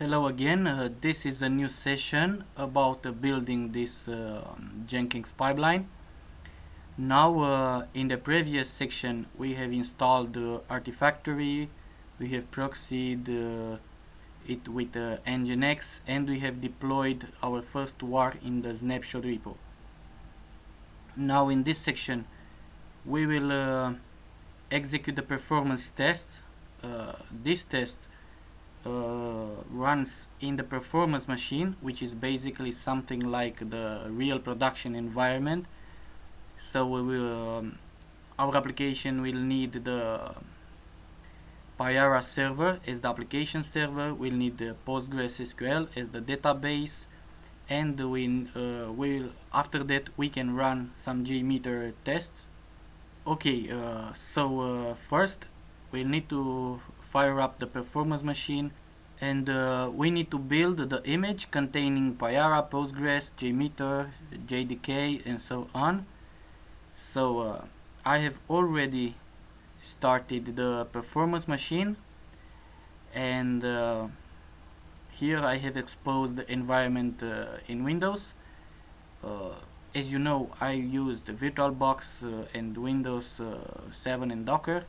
Hello again, this is a new session about building this Jenkins pipeline. Now in the previous section we have installed Artifactory, we have proxied it with Nginx, and we have deployed our first war in the snapshot repo. Now in this section we will execute the performance tests. This test runs in the performance machine, which is basically something like the real production environment. So we will, our application will need the Payara server as the application server, we'll need the PostgreSQL as the database, and after that we can run some JMeter tests. Okay, so first we'll need to fire up the performance machine, and we need to build the image containing Payara, Postgres, JMeter, JDK, and so on. So I have already started the performance machine, and here I have exposed the environment in Windows. As you know, I used VirtualBox and Windows 7 and Docker.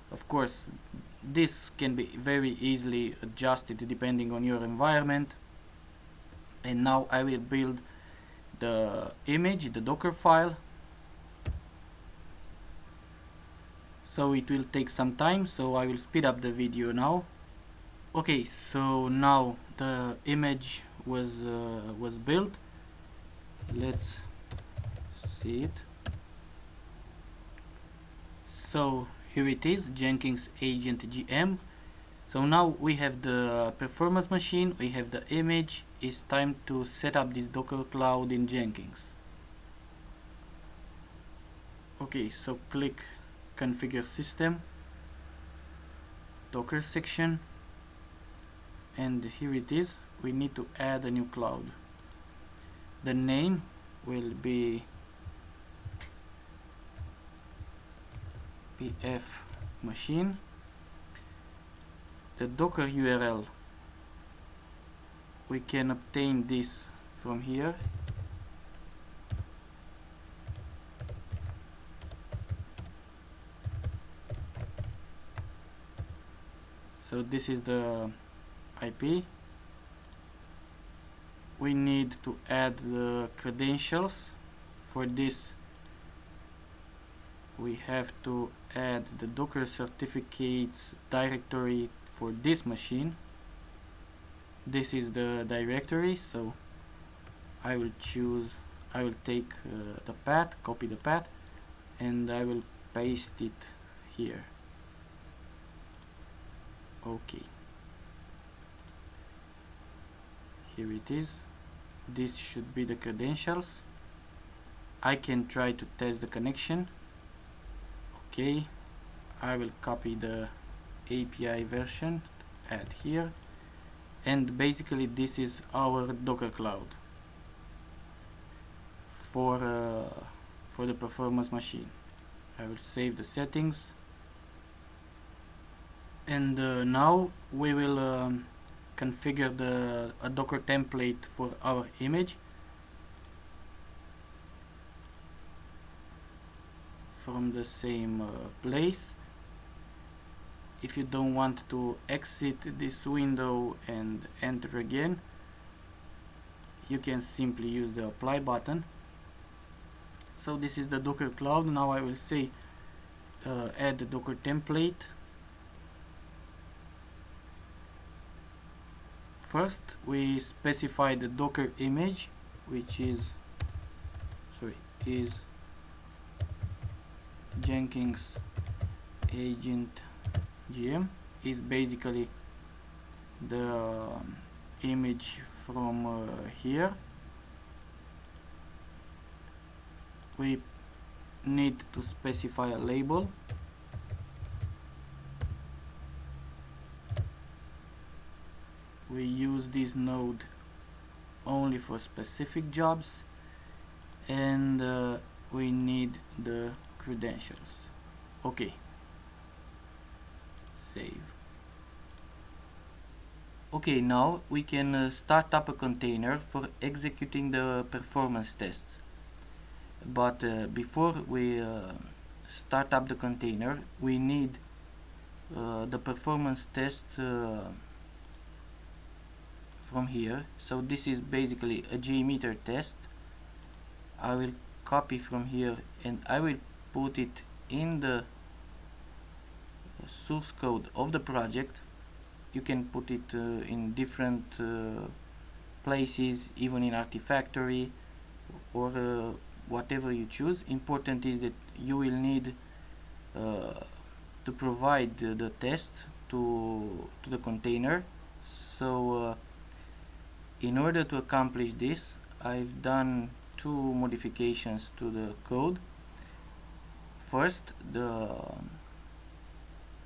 Of course, this can be very easily adjusted depending on your environment. And now I will build the image, the Docker file. So it will take some time, so I will speed up the video now. Okay, so now the image was built. Let's see it. So here it is, Jenkins agent GM. So now we have the performance machine, we have the image. It's time to set up this Docker cloud in Jenkins. Okay, so click configure system, Docker section, and here it is. We need to add a new cloud. The name will be pf machine. The Docker URL, we can obtain this from here. So this is the IP. We need to add the credentials. For this we have to add the Docker certificates directory for this machine. This is the directory, so I will take the path, copy the path, and I will paste it here. Okay, here it is. This should be the credentials. I can try to test the connection. Okay, I will copy the API version, add here, and basically this is our Docker cloud for the performance machine. I will save the settings, and now we will configure a Docker template for our image. From the same place. If you don't want to exit this window and enter again, you can simply use the apply button. So this is the Docker cloud. Now I will say add the Docker template. First we specify the Docker image, which is Jenkins agent GM, is basically the image from here. We need to specify a label. We use this node only for specific jobs, and we need the credentials. Okay, save. Okay, now we can start up a container for executing the performance tests. But before we start up the container, we need the performance test from here. So this is basically a JMeter test. I will copy from here and I will put it in the source code of the project. You can put it in different places, even in Artifactory or whatever you choose. Important is that you will need to provide the tests to the container. So in order to accomplish this, I've done two modifications to the code. First, the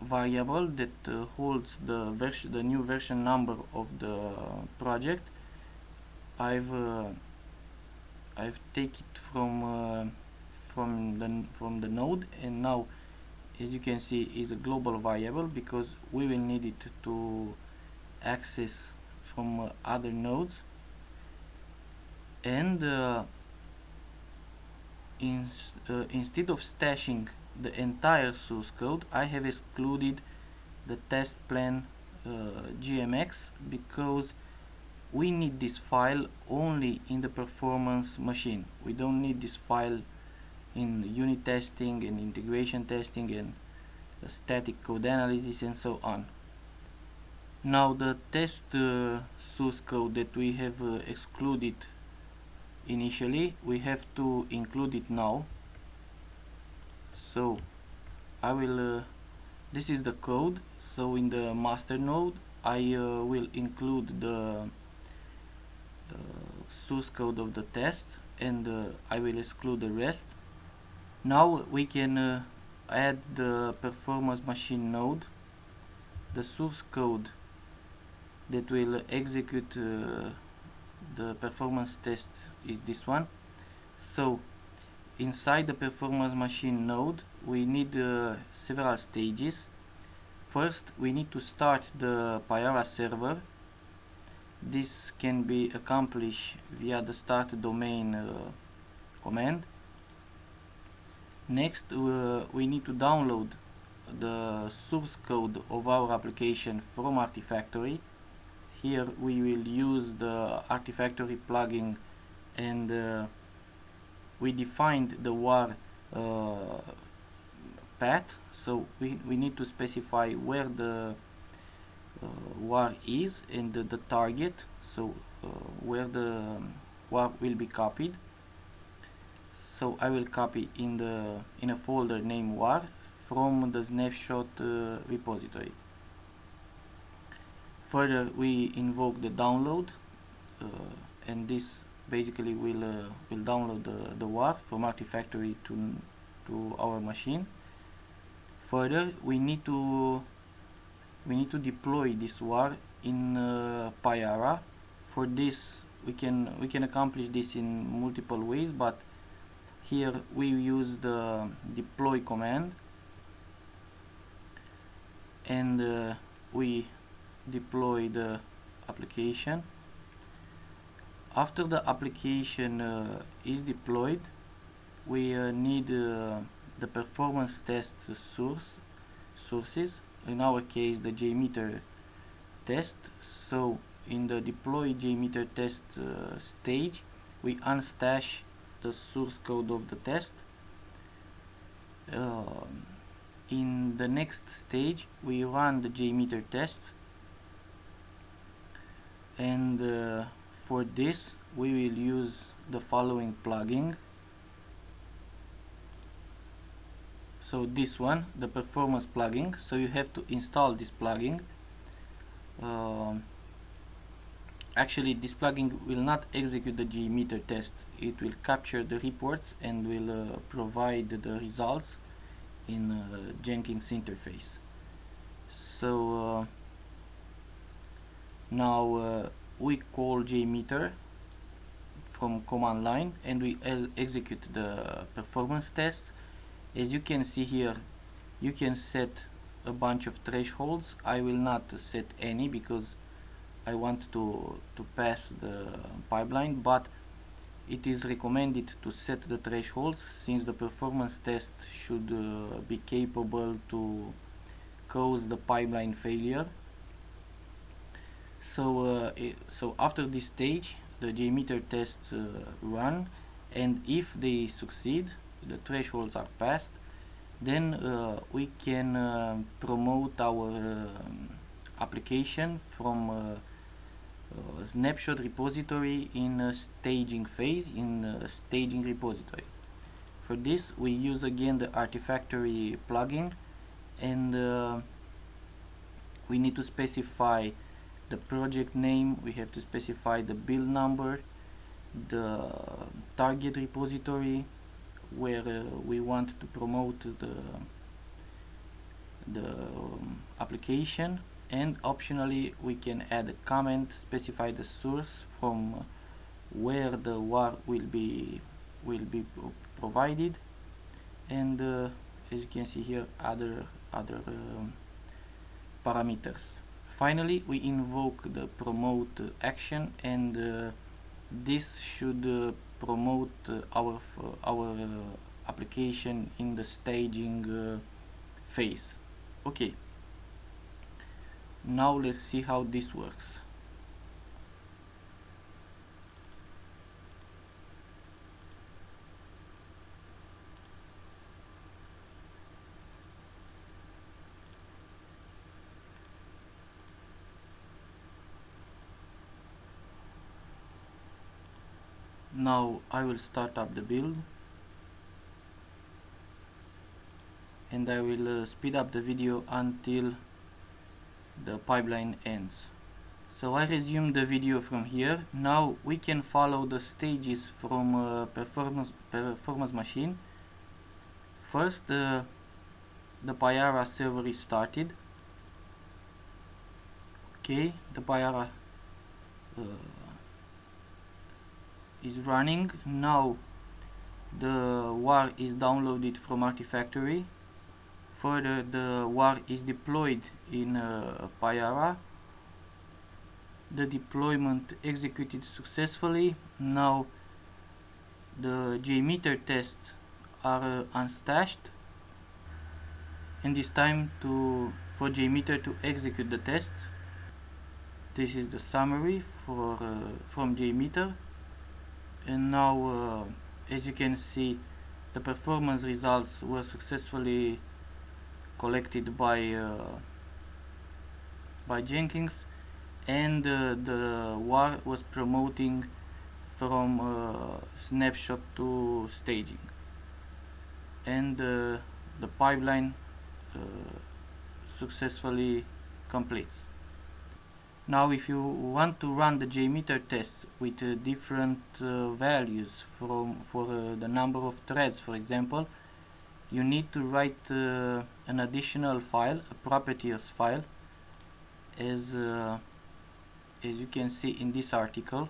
variable that holds the new version number of the project, I've take it from the node, and now as you can see is a global variable because we will need it to access from other nodes. And instead of stashing the entire source code, I have excluded the test plan GMX because we need this file only in the performance machine. We don't need this file in unit testing and integration testing and static code analysis and so on. Now the test source code that we have excluded initially, we have to include it now. So I will this is the code. So in the master node I will include the source code of the test, and I will exclude the rest. Now we can add the performance machine node. The source code that will execute the performance test is this one. So inside the performance machine node we need several stages. First we need to start the Payara server. This can be accomplished via the start domain command. Next we need to download the source code of our application from Artifactory. Here we will use the Artifactory plugin, and we defined the war path, so we need to specify where the war is and the target, so where the war will be copied. So I will copy in a folder named war from the snapshot repository. Further we invoke the download, and this basically will download the war from Artifactory to our machine. Further we need to deploy this war in Payara. For this we can accomplish this in multiple ways, but here we use the deploy command, and we deploy the application. After the application is deployed, we need the performance test sources, in our case the JMeter test. So in the deploy JMeter test stage we unstash the source code of the test. In the next stage we run the JMeter test, and for this we will use the following plugin. So this one, the performance plugin, so you have to install this plugin. Actually this plugin will not execute the JMeter test, it will capture the reports and will provide the results in Jenkins interface. So now we call JMeter from command line and we execute the performance test. As you can see here, you can set a bunch of thresholds. I will not set any because I want to pass the pipeline, but it is recommended to set the thresholds since the performance test should be capable to cause the pipeline failure. So after this stage, the JMeter tests run, and if they succeed, the thresholds are passed, then we can promote our application from snapshot repository in a staging phase in a staging repository. For this we use again the Artifactory plugin, and we need to specify the project name, we have to specify the build number, the target repository where we want to promote the application, and optionally we can add a comment, specify the source from where the WAR will be provided, and as you can see here, other parameters. Finally, we invoke the promote action, and this should promote our application in the staging phase. Okay. Now let's see how this works. Now I will start up the build, and I will speed up the video until the pipeline ends. So I resume the video from here. Now we can follow the stages from performance machine. First, the Payara server is started. Okay, the Payara is running. Now the WAR is downloaded from Artifactory. Further, the WAR is deployed in Payara. The deployment executed successfully. Now the JMeter tests are unstashed, and it's time for JMeter to execute the tests. This is the summary from JMeter, and now as you can see, the performance results were successfully collected by Jenkins, and the WAR was promoting from snapshot to staging, and the pipeline successfully completes. Now if you want to run the JMeter tests with different values for the number of threads, for example, you need to write an additional file, a properties file, as you can see in this article.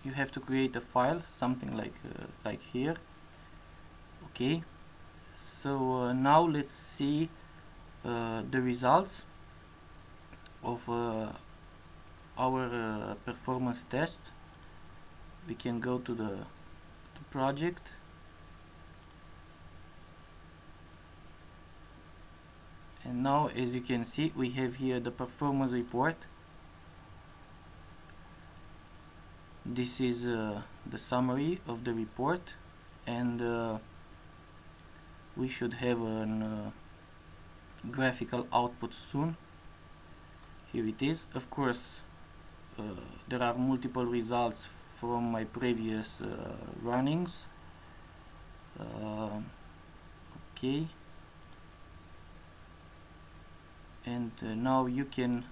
You have to create a file, something like here. Okay, so now let's see the results of our performance test. We can go to the project, and now as you can see, we have here the performance report. This is the summary of the report, and we should have a graphical output soon. Here it is. Of course, there are multiple results from my previous runnings. Okay, and now you can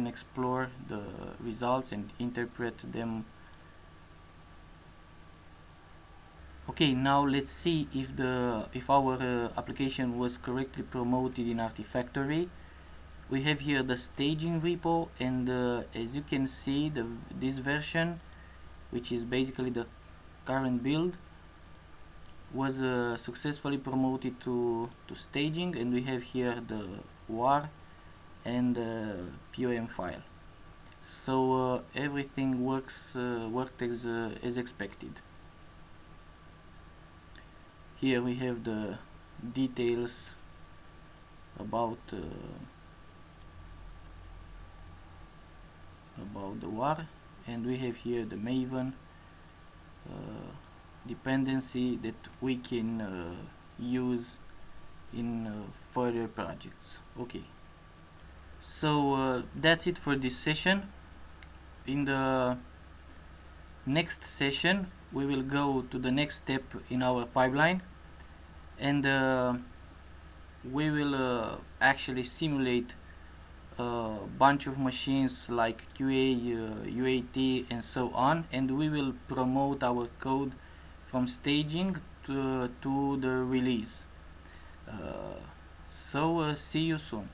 explore the results and interpret them. Okay, now let's see if our application was correctly promoted in Artifactory. We have here the staging repo, and as you can see, this version, which is basically the current build, was successfully promoted to staging, and we have here the WAR and POM file. So everything worked as expected. Here we have the details about the WAR, and we have here the Maven dependency that we can use in further projects. Okay, so that's it for this session. In the next session we will go to the next step in our pipeline, and we will actually simulate a bunch of machines like QA, UAT and so on, and we will promote our code from staging to the release. So see you soon.